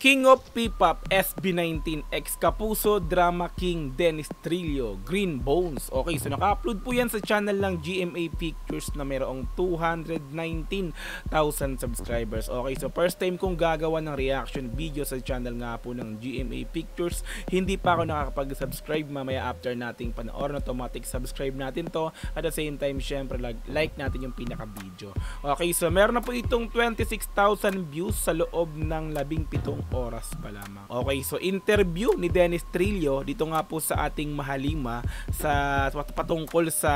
King of P-Pop, SB19, ex Kapuso, Drama King, Dennis Trillo, Green Bones. Okay, so naka-upload po yan sa channel ng GMA Pictures na mayroong 219,000 subscribers. Okay, so first time kong gagawa ng reaction video sa channel nga po ng GMA Pictures. Hindi pa ako nakakapag-subscribe. Mamaya after nating panoorin, automatic subscribe natin to. At the same time, syempre like natin yung pinaka-video. Okay, so meron na po itong 26,000 views sa loob ng 17 oras pa lamang. Okay, so interview ni Dennis Trillo dito nga po sa ating Mahalima sa patungkol sa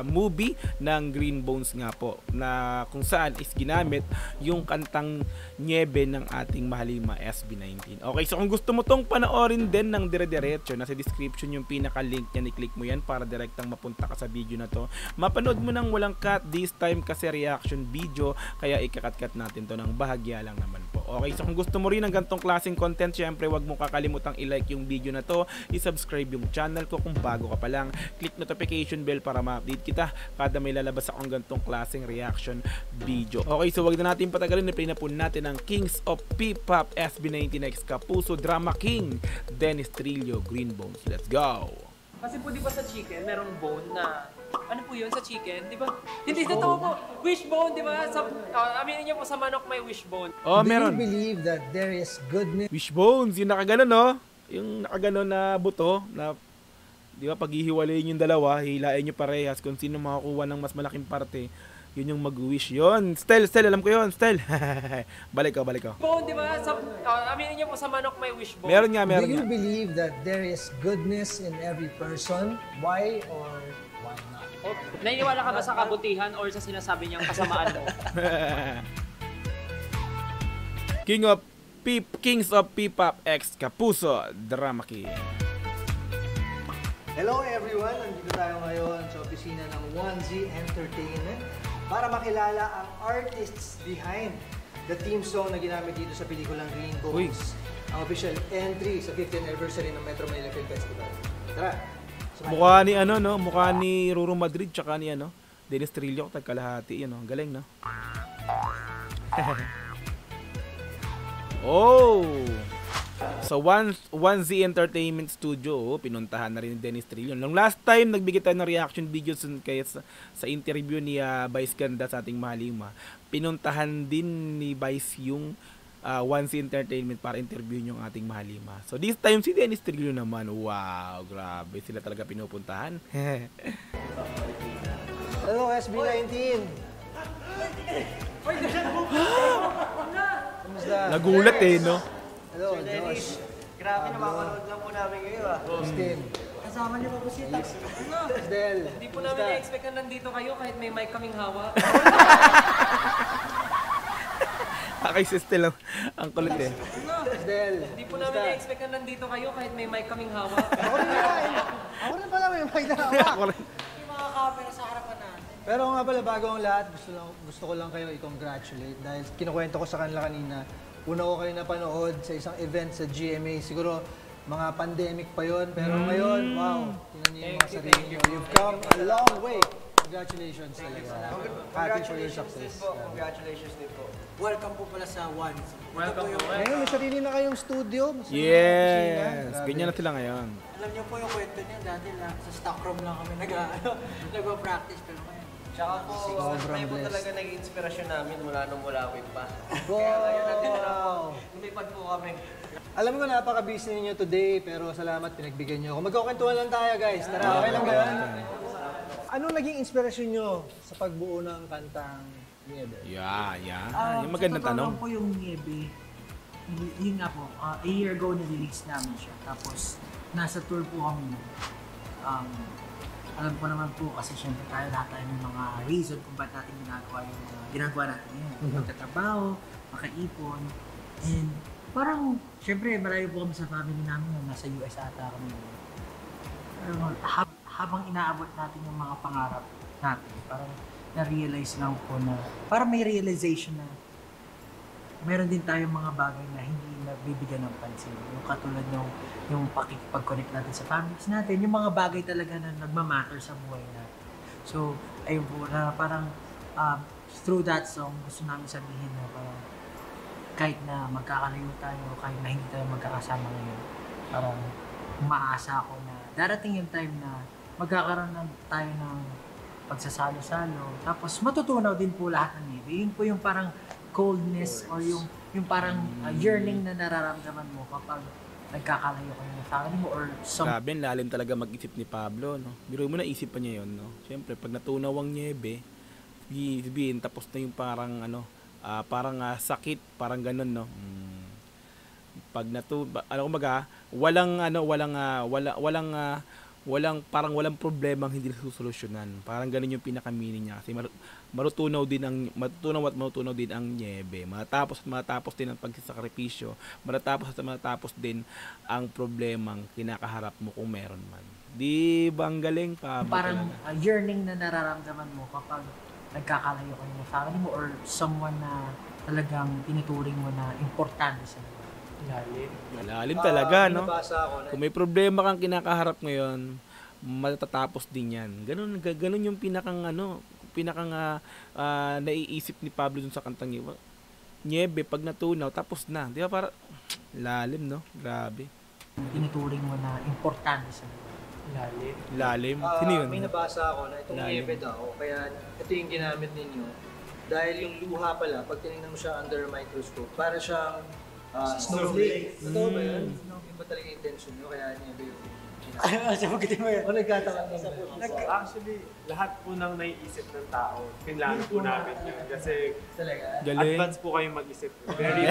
movie ng Green Bones nga po, na kung saan is ginamit yung kantang Niebe ng ating Mahalima SB19. Okay, so kung gusto mo tong panoorin din ng dire-diretso, nasa description yung pinaka-link niya, i-click mo yan para direktang mapunta ka sa video na to. Mapanood mo nang walang cut this time kasi reaction video, kaya ikakat-cut natin to ng bahagya lang naman po. Okay, so kung gusto mo rin ng ganitong klaseng content, syempre wag mo kakalimutang i-like yung video na to, i-subscribe yung channel ko kung bago ka pa lang, click notification bell para ma-update kita kada may lalabas akong ganitong klaseng reaction video. Okay, so wag na natin patagalin, i-play na po natin ang Kings of P-Pop, SB19 ex Kapuso, Drama King, Dennis Trillo, Green Bones. Let's go! Kasi po di ba sa chicken, merong bone na, ano po yun sa chicken, di ba? Hindi, totoo po, wishbone, di ba? Aminin niyo po sa manok may wishbone. Oh, meron. Do you believe that there is goodness? Wishbones, yung nakaganon, no? Yung nakaganon na buto, na, di ba, paghihiwalayin yung dalawa, hilain nyo parehas kung sino makakuha ng mas malaking parte. Yun yung mag-wish. Yun. Stel, alam ko yun. Stel. balik ko. Bone, di ba? Aminin niyo po sa manok may wishbone. Meron nga. Do you believe that there is goodness in every person? Why or why not? Oh, naniniwala ka ba sa kabutihan or sa sinasabi niyang kasamaan mo? Kings of P-Pop ex Kapuso, Drama King. Hello everyone! Nandito tayo ngayon sa opisina ng 1Z Entertainment para makilala ang artists behind the theme song na ginamit dito sa pelikulang Green Bones. Ang official entry sa 50th anniversary ng Metro Manila Film Festival. Tara! Mukha ni ano, no? Mukha ni Ruro Madrid tsaka ni ano, Dennis Trillo, tagkalahati yun, no? Galing, no? Oh! So 1Z Entertainment Studio, pinuntahan na rin ni Dennis Trillo. Nung last time nagbigay tayo ng reaction videos kaya sa interview ni Vice Ganda sa ating Mahalima, pinuntahan din ni Vice yung 1Z Entertainment para interview yung ating Mahalima. So this time si Dennis Trillo naman, wow, grabe, sila talaga pinupuntahan. Hello SB19! Kamusta? Nagulat eh, no? Hello, Josh. Grabe, napapanood lang po namin ngayon ah. Justin. Kasama niyo pa po si Tax. Del. Hindi po namin na-expect na nandito kayo kahit may mic kaming hawak. Kay Stel ang kulit eh. Del. Hindi po namin na-expect na nandito kayo kahit may mic kaming hawak. Ako rin pala may magdahawak. Yung mga camera sa harapan natin. Pero nga pala, bago ang lahat, gusto ko lang kayo i-congratulate dahil kinukwento ko sa kanila kanina. Una ko kayo napanood sa isang event sa GMA. Siguro mga pandemic pa yon, pero ngayon, wow, tingnan niyo yung mga sarili niyo. You've come a long way. Congratulations talaga. Happy for your success. Congratulations din po. Welcome po pala sa One. Welcome po. Ngayon, may sarili na kayong studio. Yes! Ganyan na sila ngayon. Alam niyo po yung kwento niya, dati lang sa stock room lang kami nag-practice. Pero tsaka po, tayo po talaga naging inspirasyon namin mula nung mulawin pa. Kaya ngayon nandito na po, lumipad po kami. Alam ko napaka-busy ninyo today, pero salamat pinagbigyan niyo ako. Magkukwentuhan lang tayo, guys. Tara, okay lang ba yan? Anong naging inspirasyon niyo sa pagbuo ng kantang Niebe? Yeah. Yung magandang tanong. Po yung Niebe, yun nga po, a year ago na-release namin siya. Tapos, nasa tour po kami. Alam ko naman po kasi syempre tayo lahat tayo may mga reason kung ba't natin ginagawa natin yun. Magtatrabaho, makaipon, and parang syempre malayo po kami sa family namin nasa US ata kami. Pero habang inaabot natin yung mga pangarap natin, parang na-realize lang po na parang may realization na meron din tayong mga bagay na hindi nagbibigyan ng pansin. Yung katulad yung pakikipag-connect natin sa families natin, yung mga bagay talaga na nagmamatter sa buhay natin. So, ayun po, na parang through that song, gusto namin sabihin na parang kahit na magkakalayo tayo, kahit na hindi tayo magkakasama ngayon, parang umaasa ako na darating yung time na magkakaroon tayo ng pagsasalo-salo, tapos matutunaw din po lahat ng niebe. Yun po yung parang coldness or yung parang yearning na nararamdaman mo kapag nagkakalayo kayo ng family mo or Grabe, lalim talaga mag-isip ni Pablo, no? Biro mo na isip pa niya yun, no? Siyempre, pag natunaw ang niebe, sabihin, tapos na yung parang, parang sakit, parang ganun, no? Pag kumbaga, walang problemang hindi susolusyonan. Parang ganun yung pinaka-meaning niya. Kasi matutunaw din ang niebe. Matapos din ang pagsasakripisyo. Matapos din ang problemang kinakaharap mo kung meron man. Di ba ang galing pa? Parang yearning na nararamdaman mo kapag nagkakalayo kayo ng family mo or someone na talagang tinuturing mo na importante sa buhay. Malalim talaga, no? Nabasa ako na Kung may problema kang kinakaharap ngayon, matatapos din yan. Ganun yung pinakang naiisip ni Pablo dun sa kantang yun. Niebe, pag natunaw, tapos na. Di ba para lalim, no? Grabe. Tinuturing mo na importante sa buhay. Lalim. Sino yun? May nabasa ako na itong Lalim. niebe daw, kaya ito yung ginamit ninyo. Dahil yung luha pala, pag tinignan mo siya under a microscope, para siyang snowflake. Totoo ba yun? Yung ba talaga yung intention nyo? Kaya niebe yung Sabagitin mo yan. o nagkataon mo. Actually, lahat po ng naiisip ng tao, pinlano po namin yun. Kasi Talaga? Galing. advance po kayong mag-isip. Very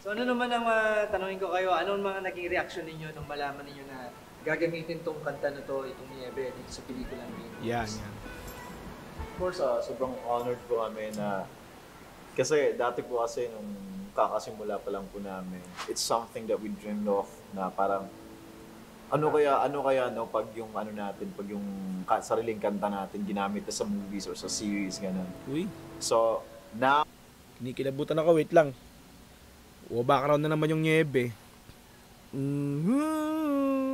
So ano naman ang tanongin ko kayo, anong mga naging reaction ninyo nung malaman ninyo na gagamitin tong kanta na to, itong niebe dito sa pelikulang Green? Yan. Of course, sobrang honored po kami na kasi dati po kasi nung kakasimula pa lang po namin, it's something that we dreamed of na parang ano kaya no pag yung pag yung sariling kanta natin ginamit na sa movies or sa series ganun. Uy, So now kinikilabutan ako. Wait lang. Background na naman yung niebe.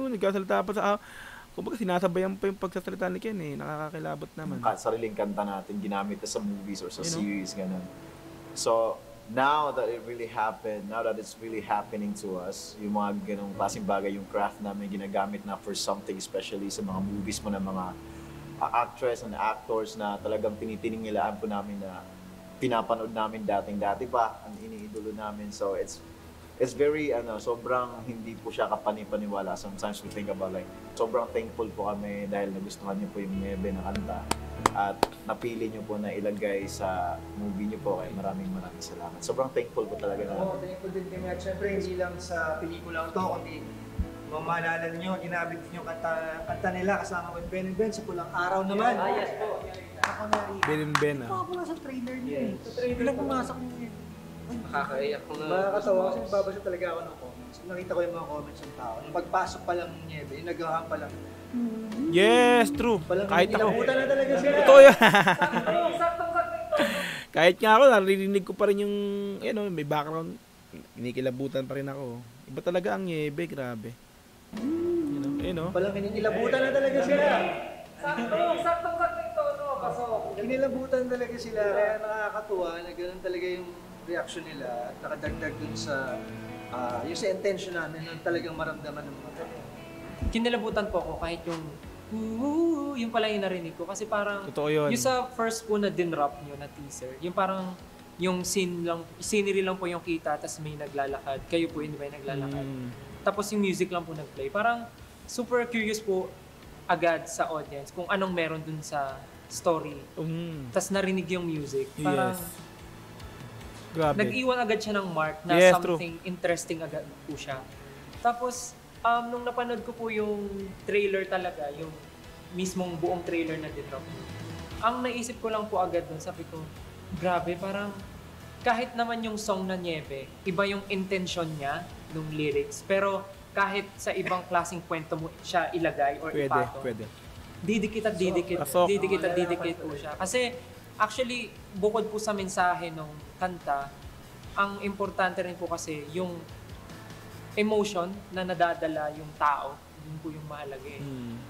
Nagkasalita pa sa... Kumbaga sinasabayan pa yung pagsasalita ni Ken eh. Nakakakilabot naman. sariling kanta natin ginamit na sa movies or sa series ganun. So now that it really happened, now that it's really happening to us, yung mga ganong klaseng bagay, yung craft namin ginagamit na for something, especially sa mga movies mo na mga actress and actors na talagang tinitinigilaan po namin na pinapanood namin dati pa, ang iniidolo namin. So it's very, sobrang hindi po siya kapani-paniwala. Sometimes we think about like, sobrang thankful po kami dahil nagustuhan niyo po yung niebe na kanta. At napili niyo po na ilagay sa movie niyo po. Kaya maraming salamat. Sobrang thankful po talaga na. Oo, thankful din kami. At syempre, hindi lang sa pelikulang to, kundi mamalala niyo, ginamit niyo kanta nila kasama ko Ben and Ben sa Pulang Araw naman. Yes po. Ako na rin. Ben. Ako sa trailer niya eh. Sa trailer. Bilang pumasok niya. Nakakaiyak ko na. Makakatawa kasi babasa talaga ako ng comments. Nakita ko yung mga comments ng tao. Nung pagpasok pa lang ng niebe, yung nagahan pa lang. Yes, true. Palang Kahit ako. kinikilabutan na talaga sila. Totoo yan. Saktong. Kahit nga ako, naririnig ko pa rin yung, may background. Kinikilabutan pa rin ako. Iba talaga ang niebe, grabe. Palang kinikilabutan na talaga sila. Saktong tono. Pasok. Kinilabutan talaga sila. Kaya nakakatuwa na ganun talaga yung reaction nila. At nakadagdag dun sa yung sa intention namin na talagang maramdaman ng mga tao. Kinilabutan po ako kahit yung pala yung narinig ko. Kasi parang, Totoo yun. yung sa first po na dinrap nyo na teaser, yung parang, yung scenery lang po yung kita, tapos may naglalakad. Kayo po yun ba yung naglalakad? Tapos yung music lang po nag-play. Parang, super curious po agad sa audience kung anong meron dun sa story. Tapos narinig yung music. Parang, Grabe. nag-iwan agad siya ng mark na Yes, something interesting agad po siya. Tapos, nung napanood ko po yung trailer talaga, yung mismong buong trailer na dinrop, ang naisip ko lang po agad dun, sabi ko, grabe, parang kahit naman yung song na Niebe, iba yung intention niya nung lyrics, pero kahit sa ibang klaseng kwento mo siya ilagay or ipatong, Pwede. didikit at didikit po siya. Kasi actually, bukod po sa mensahe ng kanta, ang importante rin po kasi yung emotion na nadadala yung tao yun po yung mahalaga eh.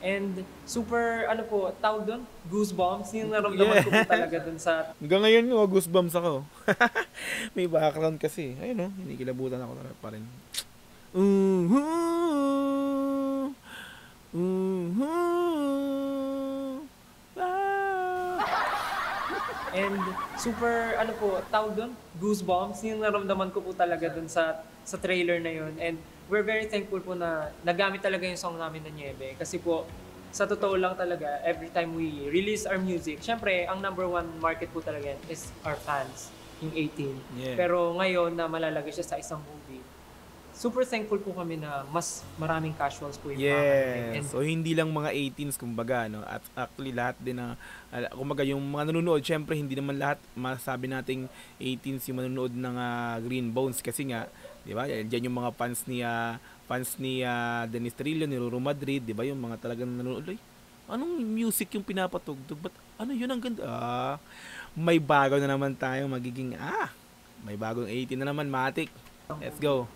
And super, ano po, tawag doon, goosebumps, yung naramdaman ko po talaga doon sa... Hanggang ngayon, goosebumps ako. May background kasi. Ayun hinikilabutan ako pa rin. And super, ano po, tawag doon, goosebumps, yung naramdaman ko po talaga doon sa trailer na yun. And we're very thankful po na nagamit talaga yung song namin na Niebe. Kasi po, sa totoo lang talaga, every time we release our music, syempre, ang number one market po talaga is our fans, yung 18. Yeah. Pero ngayon na malalagay siya sa isang movie, super thankful po kami na mas maraming casuals po yung yes. So hindi lang mga 18s kumbaga at actually lahat din na kumbaga yung mga nanonood, syempre hindi naman lahat masabi nating 18s yung manonood ng Green Bones kasi nga, 'di ba? Diyan yung mga fans ni Dennis Trillo, ni Roro Madrid, 'di ba? Yung mga talagang nanonood, anong music yung pinapatugtog? But ano yun ang ganda? May bago na naman tayong magiging may bagong 18 na naman, Matic. Let's go.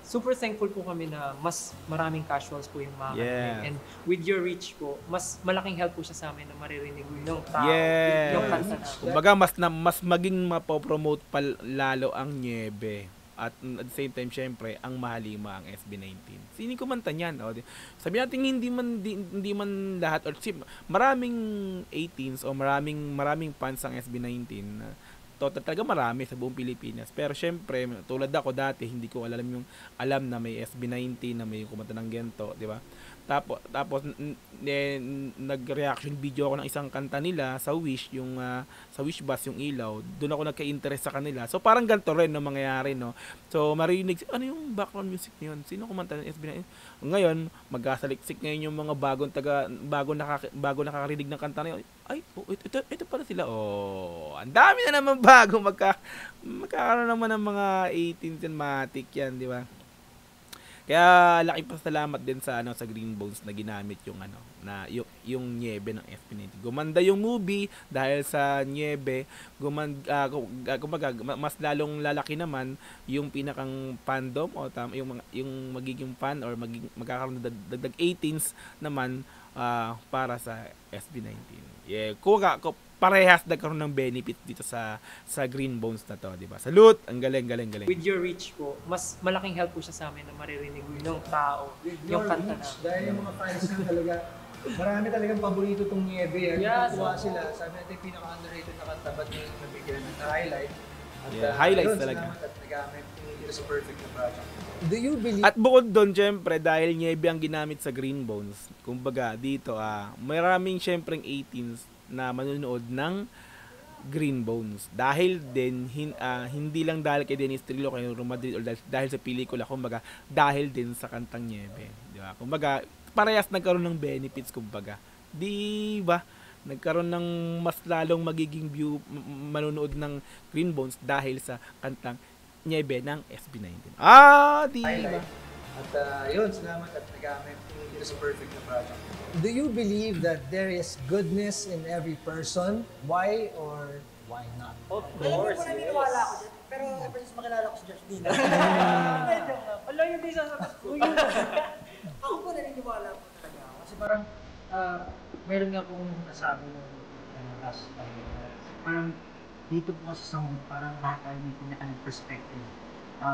Super thankful po kami na mas maraming casuals po yung mga and with your reach po, mas malaking help po siya sa amin na maririnig yung tao, yung kanta namin. Kumbaga mas maging mapopromote pa lalo ang Niebe. At at the same time, syempre, ang mahalima ang SB19. Sino kumanta niyan? Sabi natin hindi man lahat or maraming 18s o maraming fans ang SB19 na talaga marami sa buong Pilipinas. Pero syempre, tulad ako dati, hindi ko alam na may SB19, na may kumanta ng gento, di ba? Tapos nag-reaction video ako ng isang kanta nila sa Wish, yung sa Wish Bus, yung ilaw. Doon ako nagka-interest sa kanila. So parang ganito rin no mangyayari, no. So marinig, ano yung background music niyon? Sino kumanta ng SB19? Ngayon, magkasaliksik ngayon yung mga bago nakakarinig ng kanta na yun. Ay, ito pala sila. Ang dami na naman bago magkakaroon naman ng mga 18 Matic yan, di ba? Kaya laki pasalamat din sa sa Green Bones na ginamit yung yung Niebe ng SB19. Gumanda yung movie dahil sa Niebe, kumbaga mas lalong lalaki naman yung pinakang fandom o yung magiging fan or magkakaroon ng dagdag 18s naman para sa SB19. Yeah, parehas nagkaroon ng benefit dito sa Green Bones na to, di ba? Salute! Ang galing. With your reach po, mas malaking help po siya sa amin na maririnig yung tao, yung kanta na. Dahil yung mga fans na talaga, marami talagang paborito tong Niebe. Natuwa sila. Sabi natin pinaka-underrated na kanta, ba't yung nabigyan ng highlight? At, highlights talaga. At nagamit ito sa perfect na project. Do you believe? At bukod doon, syempre, dahil Niebe ang ginamit sa Green Bones, kumbaga dito, maraming syempreng 18s na manonood ng Green Bones. Dahil din, hindi lang dahil kay Dennis Trillo, kay Roro Madrid, o dahil sa pelikula, kumbaga, dahil din sa kantang Niebe. Di ba? Kumbaga, parehas nagkaroon ng benefits, kumbaga. Di ba? Nagkaroon ng mas lalong magiging manonood ng Green Bones dahil sa kantang Niebe ng SB19. Di ba? At yun, salamat at nagamit ito sa perfect na project. Do you believe that there is goodness in every person? Why or why not? Of course, yes. Naniniwala ako dyan. Pero ever since makilala ko si Josh Dina. Wala yung di sasagot ko. Ako po naniniwala po talaga ako. Kasi parang, meron nga pong nasabi ng last time. Parang dito po kasi sa parang lahat tayo may pinaka-perspective.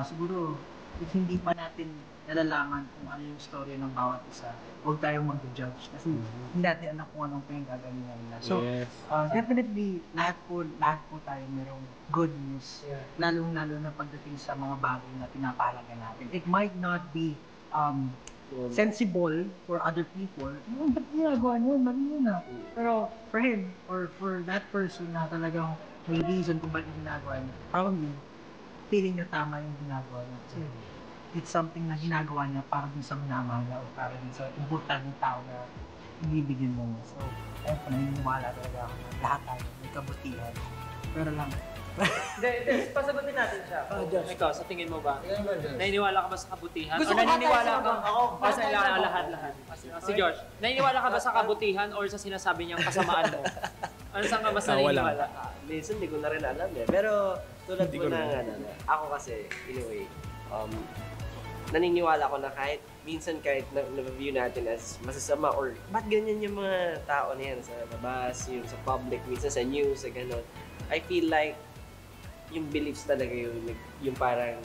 Siguro, if hindi pa natin nalalaman kung ano yung story ng bawat isa, huwag tayong mag-judge kasi hindi natin alam kung anong pinagagalingan nila. So, definitely, lahat po tayo merong good news, lalong-lalo na pagdating sa mga bagay na pinapahalaga natin. It might not be sensible for other people. Ba't ginagawa niyo? Mali yun na. Pero for him, or for that person na talagang may reason kung bakit ginagawa niya, probably, feeling na tama yung ginagawa niya. It's something na ginagawa niya para din sa minamahal o para din sa importante tao na ibibigyan mo. So, ayun po, naniniwala talaga ako na lahat tayo may kabutihan. Pero lang, Pasagutin natin siya. Josh. Ikaw, sa tingin mo ba? Naniniwala ka ba sa kabutihan? Gusto O ko naniniwala tayo ka sa sa lahat? Si George, naniniwala ka ba sa kabutihan or sa sinasabi niyang kasamaan mo? Ano saan ka ba sa naniniwala? Minsan hindi ko na rin alam eh. Pero tulad mo na ako kasi, anyway, naniniwala ko na kahit minsan kahit na-view natin as masasama or ba't ganyan yung mga tao na yan sa labas, yung sa public, minsan sa news, sa gano'n. I feel like yung beliefs talaga yung parang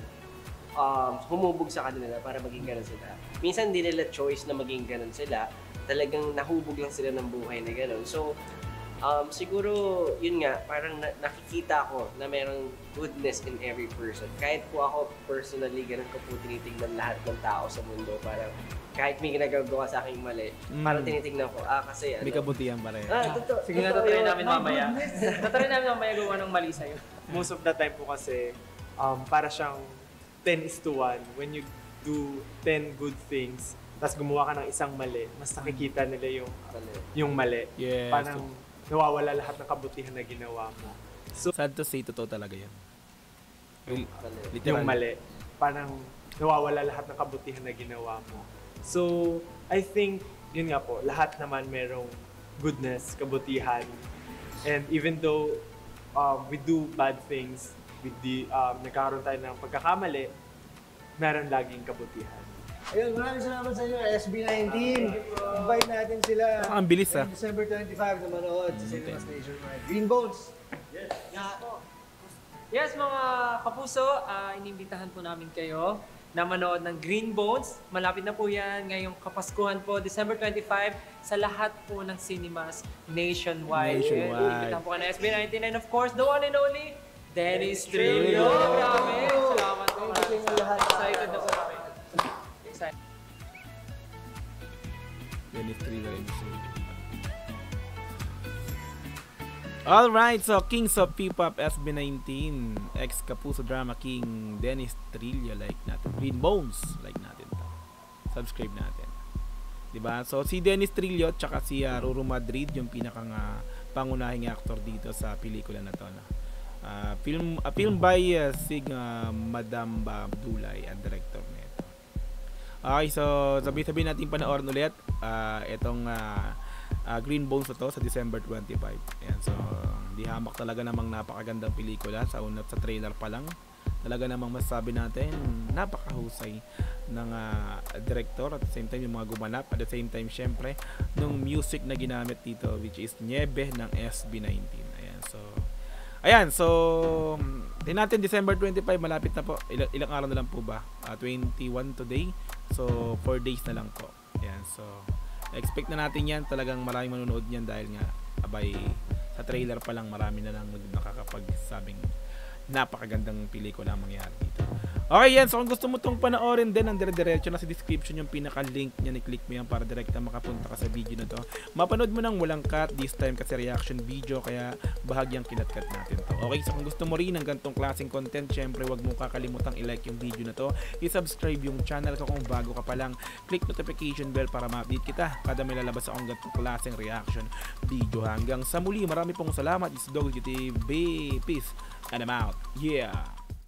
humubog sa kanila para maging ganun sila. Minsan hindi nila choice na maging ganun sila. Talagang nahubog lang sila ng buhay na ganun. So, siguro, yun nga, parang nakikita ko na merong goodness in every person. Kahit po ako personally, ganun ko po tinitignan lahat ng tao sa mundo. Parang kahit may ginagawa sa aking mali, parang tinitignan ko, kasi May kabutihan pa rin. Totoo. Sige na, tatry namin mamaya. Tatry namin mamaya gawa ng mali sa'yo. Most of the time po kasi, para siyang 10:1. When you do 10 good things, tapos gumawa ka ng isang mali, mas nakikita nila yung mali. Yes. Parang nawawala lahat ng kabutihan na ginawa mo. So, Sad to say, totoo talaga yan. yung mali, parang nawawala lahat ng kabutihan na ginawa mo. So, I think, yun nga po, lahat naman merong goodness, kabutihan. And even though we do bad things, nagkakaroon tayo ng pagkakamali, meron laging kabutihan. Ayun, maraming salamat sa inyo, SB19. Invite natin sila. Ang bilis December 25 na manood sa Cinema Station. Green Bones. Yes, mga kapuso, inimbitahan po namin kayo na manood ng Green Bones. Malapit na po yan ngayong Kapaskuhan po, December 25, sa lahat po ng cinemas nationwide. Inimbitahan po ka na SB19 and of course, the one and only, Dennis Trillo. Grabe, salamat po. Excited na po kami. Dennis Trillo episode. Alright, so Kings of P-Pop SB19, ex-Kapuso Drama King Dennis Trillo, like natin. Green Bones, like natin to. Subscribe natin. Diba? So si Dennis Trillo at saka si Ruru Madrid, yung pinakang pangunahing actor dito sa pelikula na to. No? Film by Sig Madam Abdulay, ang director nito. Okay, so sabi-sabihin natin panoorin ulit itong Green Bones na to sa December 25. Ayan, so di hamak talaga namang napakagandang pelikula sa unat sa trailer pa lang. Talaga namang masasabi natin napakahusay ng director at the same time yung mga gumanap, at the same time syempre nung music na ginamit dito which is Niebe ng SB19. Ayan, so din natin December 25, malapit na po. Ilang araw na lang po ba? 21 today. So 4 days na lang po. Ayan, so expect na natin yan. Talagang maraming manonood niyan dahil nga abay sa trailer pa lang marami na lang nakakapagsabing napakagandang pelikula ang mangyayari dito. Okay yan, so kung gusto mo itong panoorin din, ang dire-diretso na sa description yung pinaka-link niya, i-click mo yan para direkta makapunta ka sa video na to. Mapanood mo nang walang cut, this time kasi reaction video, kaya bahagyang kinat-cut natin to. Okay, so kung gusto mo rin ng ganitong klaseng content, syempre wag mo kakalimutang i-like yung video na to, i-subscribe yung channel ko kung bago ka pa lang, click notification bell para ma-update kita kada may lalabas akong ganitong klaseng reaction video. Hanggang sa muli, marami pong salamat. It's Dog TV. Peace and I'm out. Yeah.